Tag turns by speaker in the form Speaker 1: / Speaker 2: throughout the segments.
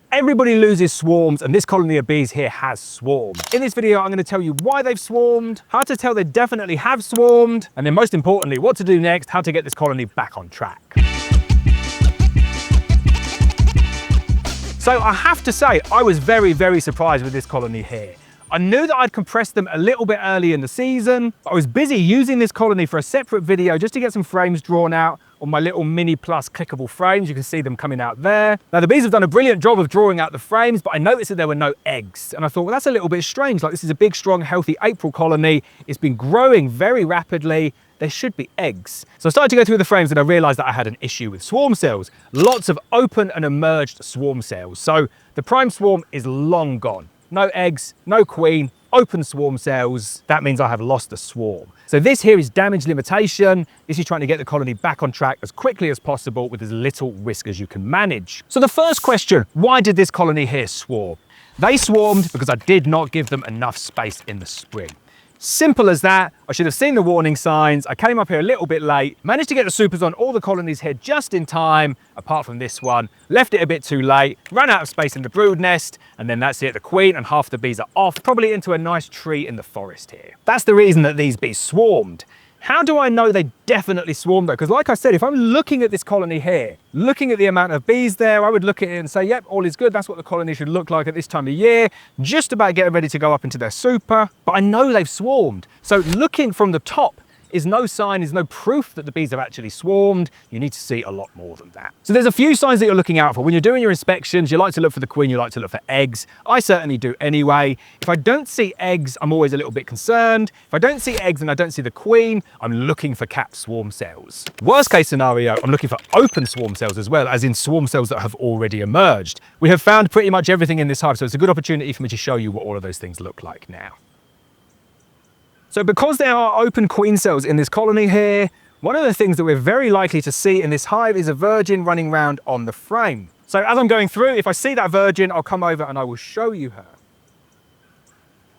Speaker 1: Everybody loses swarms, and this colony of bees here has swarmed. In this video, I'm going to tell you why they've swarmed, how to tell they definitely have swarmed, and then most importantly, what to do next, how to get this colony back on track. So I have to say, I was very surprised with this colony here. I knew that I'd compressed them a little bit early in the season, but I was busy using this colony for a separate video just to get some frames drawn out on my little Mini Plus clickable frames. You can see them coming out there. Now the bees have done a brilliant job of drawing out the frames, but I noticed that there were no eggs. And I thought, well, that's a little bit strange. Like, this is a big, strong, healthy April colony. It's been growing very rapidly. There should be eggs. So I started to go through the frames and I realized that I had an issue with swarm cells. Lots of open and emerged swarm cells. So the prime swarm is long gone. No eggs, no queen, open swarm cells. That means I have lost the swarm. So this here is damage limitation. This is trying to get the colony back on track as quickly as possible with as little risk as you can manage. So the first question, why did this colony here swarm? They swarmed because I did not give them enough space in the spring. Simple as that. I should have seen the warning signs. I came up here a little bit late, managed to get the supers on all the colonies here just in time, apart from this one, left it a bit too late, ran out of space in the brood nest, and then that's it. The queen and half the bees are off, probably into a nice tree in the forest here. That's the reason that these bees swarmed. How do I know they definitely swarmed though? Because like I said, if I'm looking at this colony here, looking at the amount of bees there, I would look at it and say, yep, all is good. That's what the colony should look like at this time of year, just about getting ready to go up into their super. But I know they've swarmed. So looking from the top is no sign, is no proof that the bees have actually swarmed. You need to see a lot more than that. So there's a few signs that you're looking out for. When you're doing your inspections, you like to look for the queen, you like to look for eggs. I certainly do anyway. If I don't see eggs, I'm always a little bit concerned. If I don't see eggs and I don't see the queen, I'm looking for capped swarm cells. Worst case scenario, I'm looking for open swarm cells as well, as in swarm cells that have already emerged. We have found pretty much everything in this hive, so it's a good opportunity for me to show you what all of those things look like now. So because there are open queen cells in this colony here, one of the things that we're very likely to see in this hive is a virgin running around on the frame. So as I'm going through, if I see that virgin, I'll come over and I will show you her.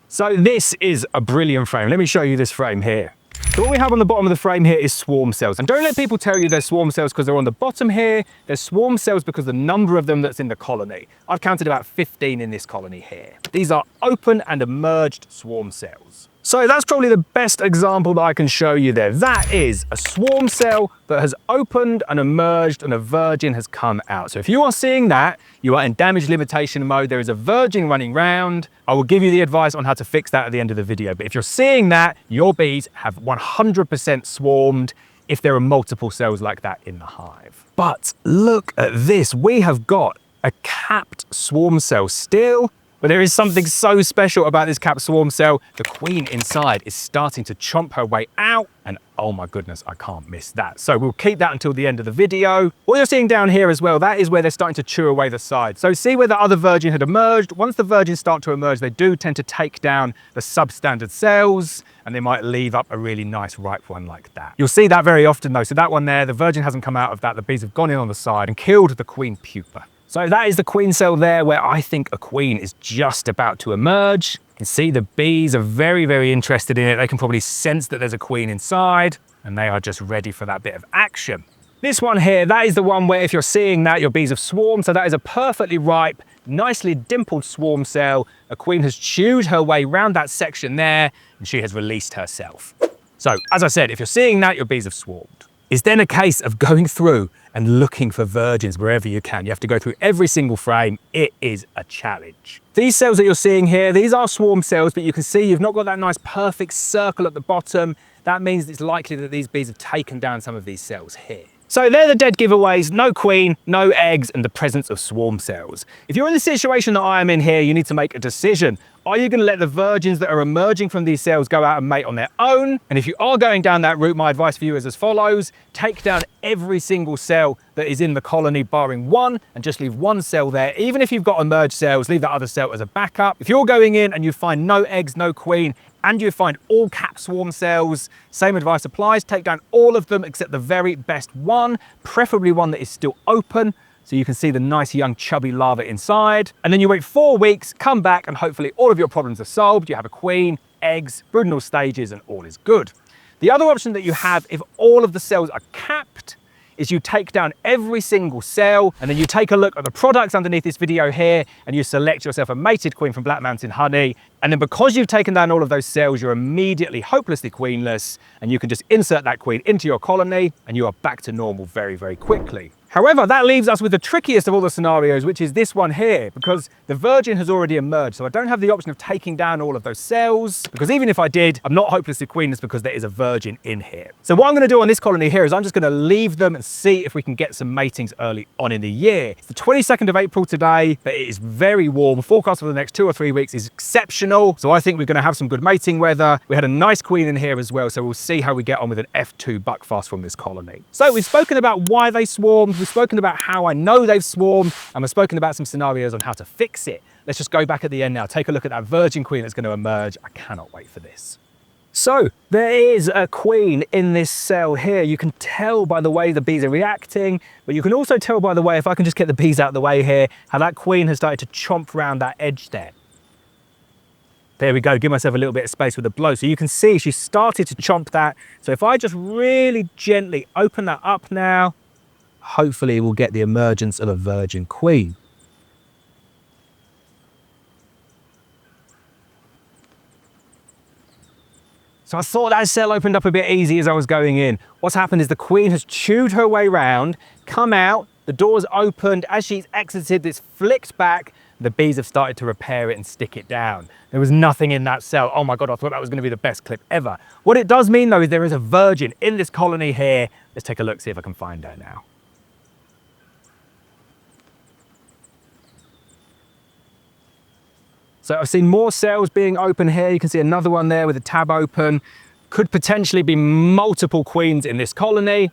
Speaker 1: So this is a brilliant frame. Let me show you this frame here. So what we have on the bottom of the frame here is swarm cells. And don't let people tell you they're swarm cells because they're on the bottom here. They're swarm cells because the number of them that's in the colony. I've counted about 15 in this colony here. These are open and emerged swarm cells. So that's probably the best example that I can show you there. That is a swarm cell that has opened and emerged and a virgin has come out. So if you are seeing that, you are in damage limitation mode. There is a virgin running round. I will give you the advice on how to fix that at the end of the video. But if you're seeing that, your bees have 100% swarmed if there are multiple cells like that in the hive. But look at this. We have got a capped swarm cell still. But there is something so special about this capped swarm cell. The queen inside is starting to chomp her way out, and oh my goodness, I can't miss that. So we'll keep that until the end of the video. What you're seeing down here as well, that is where they're starting to chew away the side. So see where the other virgin had emerged? Once the virgins start to emerge, they do tend to take down the substandard cells, and they might leave up a really nice ripe one like that. You'll see that very often though. So that one there, the virgin hasn't come out of that. The bees have gone in on the side and killed the queen pupa. So that is the queen cell there where I think a queen is just about to emerge. You can see the bees are very interested in it. They can probably sense that there's a queen inside and they are just ready for that bit of action. This one here, that is the one where if you're seeing that, your bees have swarmed. So that is a perfectly ripe, nicely dimpled swarm cell. A queen has chewed her way around that section there and she has released herself. So as I said, if you're seeing that, your bees have swarmed. It's then a case of going through and looking for virgins wherever you can. You have to go through every single frame. It is a challenge. These cells that you're seeing here, these are swarm cells, but you can see you've not got that nice perfect circle at the bottom. That means it's likely that these bees have taken down some of these cells here. So they're the dead giveaways: no queen, no eggs, and the presence of swarm cells. If you're in the situation that I am in here, you need to make a decision. Are you going to let the virgins that are emerging from these cells go out and mate on their own? And if you are going down that route, my advice for you is as follows: take down every single cell that is in the colony barring one and just leave one cell there. Even if you've got emerged cells, leave that other cell as a backup. If you're going in and you find no eggs, no queen, and you find all capped swarm cells, same advice applies. Take down all of them except the very best one, preferably one that is still open, so you can see the nice young chubby larva inside. And then you wait 4 weeks, come back, and hopefully all of your problems are solved. You have a queen, eggs, broodinal stages, and all is good. The other option that you have, if all of the cells are capped, is you take down every single cell, and then you take a look at the products underneath this video here, and you select yourself a mated queen from Black Mountain Honey. And then because you've taken down all of those cells, you're immediately hopelessly queenless, and you can just insert that queen into your colony, and you are back to normal very, very quickly. However, that leaves us with the trickiest of all the scenarios, which is this one here, because the virgin has already emerged. So I don't have the option of taking down all of those cells, because even if I did, I'm not hopelessly queenless because there is a virgin in here. So what I'm going to do on this colony here is I'm just going to leave them and see if we can get some matings early on in the year. It's the 22nd of April today, but it is very warm. Forecast for the next 2 or 3 weeks is exceptional. So I think we're going to have some good mating weather. We had a nice queen in here as well, so we'll see how we get on with an F2 buckfast from this colony. So we've spoken about why they swarmed. We've spoken about how I know they've swarmed, and we've spoken about some scenarios on how to fix it. Let's just go back at the end now, take a look at that virgin queen that's going to emerge. I cannot wait for this. So there is a queen in this cell here. You can tell by the way the bees are reacting, but you can also tell by the way, if I can just get the bees out of the way here, how that queen has started to chomp around that edge there. There we go, give myself a little bit of space with a blow. So you can see she started to chomp that. So if I just really gently open that up now, hopefully we'll get the emergence of a virgin queen. So I thought that cell opened up a bit easy as I was going in. What's happened is the queen has chewed her way round, come out, the door's opened. As she's exited, it's flicked back. The bees have started to repair it and stick it down. There was nothing in that cell. Oh my God, I thought that was going to be the best clip ever. What it does mean though is there is a virgin in this colony here. Let's take a look, see if I can find her now. So I've seen more cells being open here. You can see another one there with a tab open. Could potentially be multiple queens in this colony.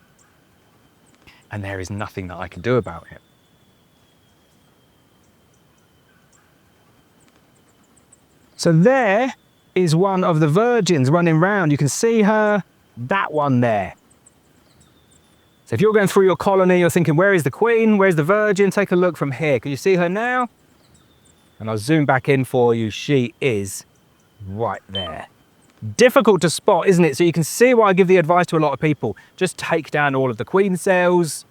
Speaker 1: And there is nothing that I can do about it. So there is one of the virgins running around. You can see her, that one there. So if you're going through your colony, you're thinking, where is the queen? Where's the virgin? Take a look from here. Can you see her now? And I'll zoom back in for you. She is right there. Difficult to spot, isn't it? So you can see why I give the advice to a lot of people. Just take down all of the queen cells,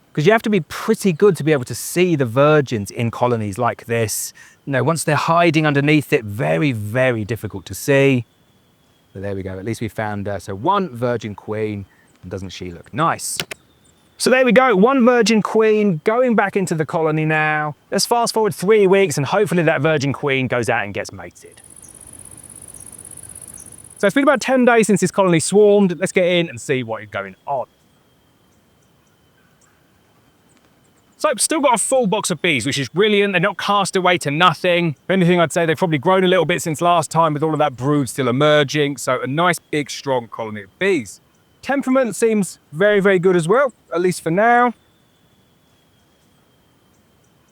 Speaker 1: because you have to be pretty good to be able to see the virgins in colonies like this. You know, once they're hiding underneath it, very, very difficult to see. But there we go. At least we found her. So one virgin queen. And doesn't she look nice? So there we go, one virgin queen going back into the colony now. Let's fast forward 3 weeks and hopefully that virgin queen goes out and gets mated. So it's been about 10 days since this colony swarmed. Let's get in and see what is going on. So still got a full box of bees, which is brilliant. They're not cast away to nothing. If anything, I'd say they've probably grown a little bit since last time with all of that brood still emerging. So a nice, big, strong colony of bees. Temperament seems very, very good as well, at least for now.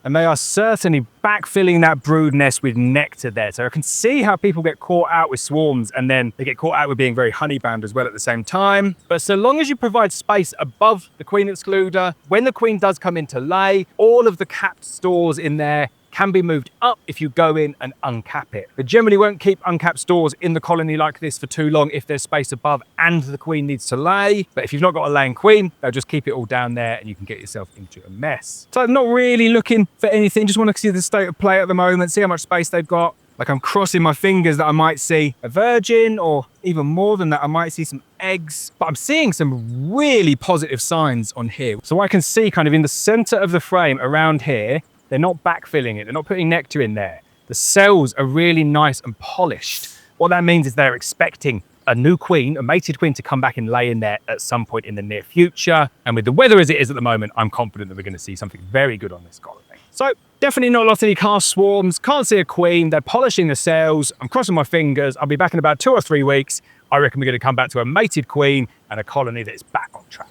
Speaker 1: And they are certainly backfilling that brood nest with nectar there. So I can see how people get caught out with swarms and then they get caught out with being very honey-bound as well at the same time. But so long as you provide space above the queen excluder, when the queen does come into lay, all of the capped stores in there can be moved up if you go in and uncap it. They generally won't keep uncapped stores in the colony like this for too long if there's space above and the queen needs to lay. But if you've not got a laying queen, they'll just keep it all down there and you can get yourself into a mess. So I'm not really looking for anything, just want to see the state of play at the moment, see how much space they've got. Like I'm crossing my fingers that I might see a virgin, or even more than that, I might see some eggs. But I'm seeing some really positive signs on here. So I can see kind of in the center of the frame around here, they're not backfilling it, they're not putting nectar in there. The cells are really nice and polished. What that means is they're expecting a new queen, a mated queen, to come back and lay in there at some point in the near future. And with the weather as it is at the moment, I'm confident that we're going to see something very good on this colony. So definitely not lost any cast swarms, can't see a queen, they're polishing the cells. I'm crossing my fingers, I'll be back in about 2 or 3 weeks. I reckon we're going to come back to a mated queen and a colony that is back on track.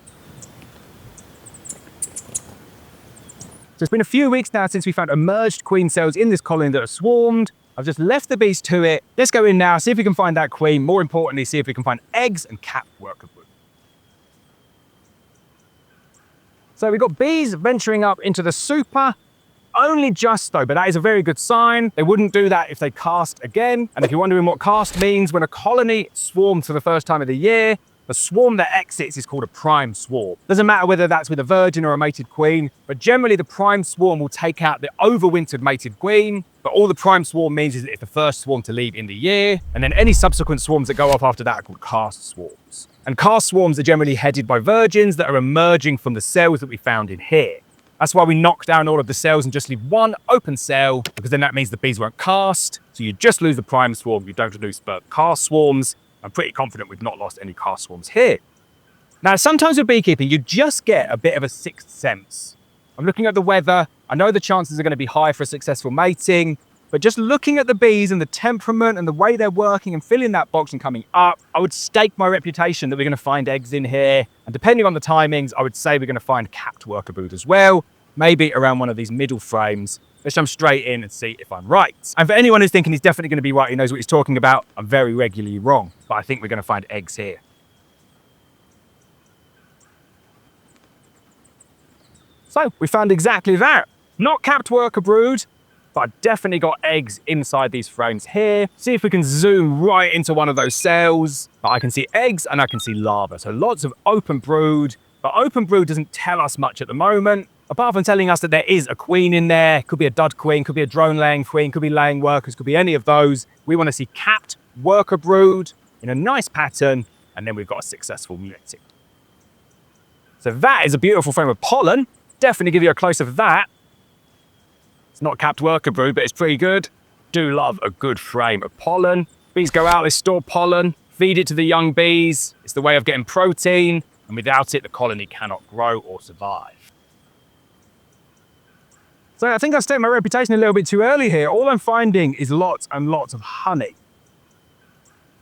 Speaker 1: So it's been a few weeks now since we found emerged queen cells in this colony that are swarmed. I've just left the bees to it. Let's go in now, see if we can find that queen. More importantly, see if we can find eggs and capped worker brood. So we've got bees venturing up into the super. Only just though, but that is a very good sign. They wouldn't do that if they cast again. And if you're wondering what cast means, when a colony swarms for the first time of the year, The swarm that exits is called a prime swarm. Doesn't matter whether that's with a virgin or a mated queen, but generally the prime swarm will take out the overwintered mated queen. But all the prime swarm means is that it's the first swarm to leave in the year, and then any subsequent swarms that go off after that are called cast swarms. And cast swarms are generally headed by virgins that are emerging from the cells that we found in here. That's why we knock down all of the cells and just leave one open cell, because then that means the bees won't cast. So you just lose the prime swarm, you don't lose cast swarms. I'm pretty confident we've not lost any cast swarms here. Now, sometimes with beekeeping, you just get a bit of a sixth sense. I'm looking at the weather. I know the chances are going to be high for a successful mating, but just looking at the bees and the temperament and the way they're working and filling that box and coming up, I would stake my reputation that we're going to find eggs in here. And depending on the timings, I would say we're going to find capped worker brood as well, maybe around one of these middle frames. Let's jump straight in and see if I'm right. And for anyone who's thinking he's definitely going to be right, he knows what he's talking about, I'm very regularly wrong, but I think we're going to find eggs here. So we found exactly that. Not capped worker brood, but I definitely got eggs inside these frames here. See if we can zoom right into one of those cells. I can see eggs and I can see larvae. So lots of open brood, but open brood doesn't tell us much at the moment, apart from telling us that there is a queen in there. Could be a dud queen, could be a drone laying queen, could be laying workers, could be any of those. We want to see capped worker brood in a nice pattern, and then we've got a successful mating. So that is a beautiful frame of pollen. Definitely give you a close-up of that. It's not capped worker brood, but it's pretty good. Do love a good frame of pollen. Bees go out, they store pollen, feed it to the young bees. It's the way of getting protein, and without it, the colony cannot grow or survive. So I think I stated my reputation a little bit too early here. All I'm finding is lots and lots of honey.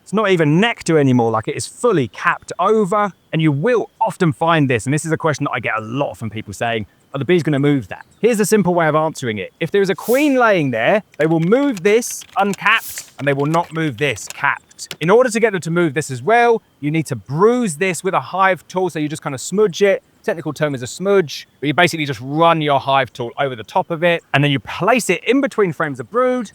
Speaker 1: It's not even nectar anymore, like it is fully capped over. And you will often find this, and this is a question that I get a lot from people saying, are the bees going to move that? Here's a simple way of answering it. If there is a queen laying there, they will move this uncapped, and they will not move this capped. In order to get them to move this as well, you need to bruise this with a hive tool, so you just kind of smudge it. Technical term is a smudge, but you basically just run your hive tool over the top of it, and then you place it in between frames of brood,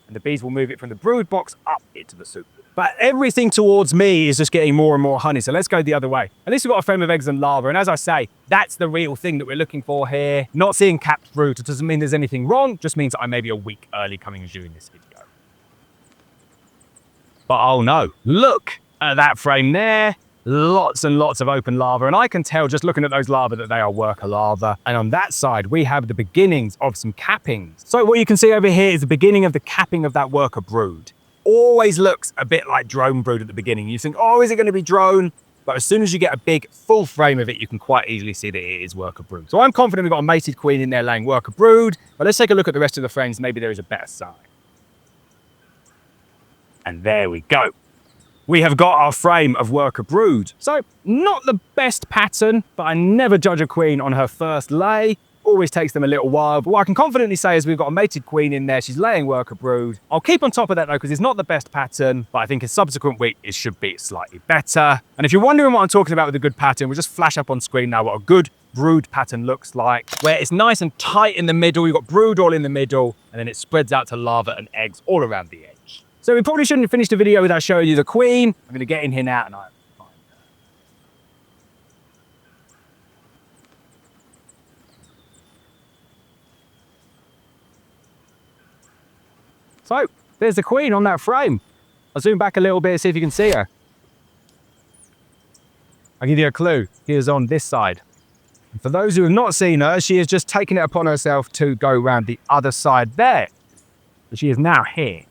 Speaker 1: and the bees will move it from the brood box up into the soup. But everything towards me is just getting more and more honey, so let's go the other way. At least we've got a frame of eggs and larvae, and as I say, that's the real thing that we're looking for here. Not seeing capped brood, it doesn't mean there's anything wrong, just means that I may be a week early coming and doing this video. But oh no, look at that frame there. Lots and lots of open larvae, and I can tell just looking at those larvae that they are worker larvae. And on that side, we have the beginnings of some cappings. So what you can see over here is the beginning of the capping of that worker brood. Always looks a bit like drone brood at the beginning. You think, oh, is it going to be drone? But as soon as you get a big full frame of it, you can quite easily see that it is worker brood. So I'm confident we've got a mated queen in there laying worker brood, but let's take a look at the rest of the frames. Maybe there is a better sign. And there we go. We have got our frame of worker brood. So not the best pattern, but I never judge a queen on her first lay. Always takes them a little while. But what I can confidently say is we've got a mated queen in there. She's laying worker brood. I'll keep on top of that though, because it's not the best pattern, but I think in subsequent week, it should be slightly better. And if you're wondering what I'm talking about with a good pattern, we'll just flash up on screen now what a good brood pattern looks like, where it's nice and tight in the middle. You've got brood all in the middle, and then it spreads out to larvae and eggs all around the edge. So we probably shouldn't have finished the video without showing you the queen. I'm going to get in here now and I'll find her. So there's the queen on that frame. I'll zoom back a little bit and see if you can see her. I'll give you a clue. She is on this side. And for those who have not seen her, she has just taken it upon herself to go around the other side there. But she is now here.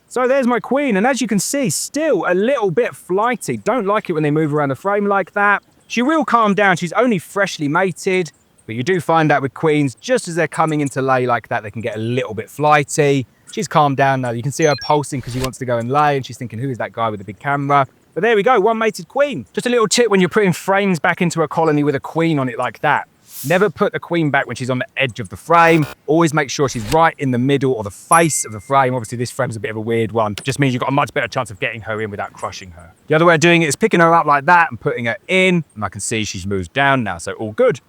Speaker 1: So there's my queen, and as you can see, still a little bit flighty. Don't like it when they move around the frame like that. She will calm down. She's only freshly mated, but you do find that with queens, just as they're coming into lay like that, they can get a little bit flighty. She's calmed down now. You can see her pulsing because she wants to go and lay, and she's thinking, who is that guy with the big camera? But there we go, one mated queen. Just a little tip when you're putting frames back into a colony with a queen on it like that. Never put the queen back when she's on the edge of the frame. Always make sure she's right in the middle or the face of the frame. Obviously, this frame's a bit of a weird one. Just means you've got a much better chance of getting her in without crushing her. The other way of doing it is picking her up like that and putting her in. And I can see she's moved down now, so all good.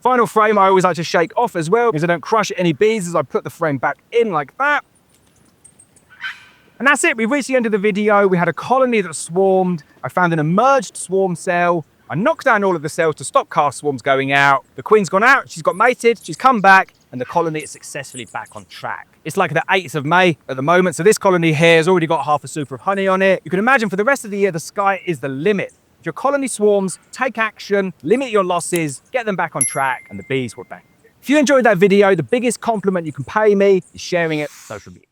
Speaker 1: Final frame, I always like to shake off as well because I don't crush any bees as I put the frame back in like that. And that's it, we've reached the end of the video. We had a colony that swarmed. I found an emerged swarm cell. I knocked down all of the cells to stop caste swarms going out. The queen's gone out, she's got mated, she's come back, and the colony is successfully back on track. It's like the 8th of May at the moment, so this colony here has already got half a super of honey on it. You can imagine for the rest of the year, the sky is the limit. If your colony swarms, take action, limit your losses, get them back on track, and the bees will thank you. If you enjoyed that video, the biggest compliment you can pay me is sharing it on social media.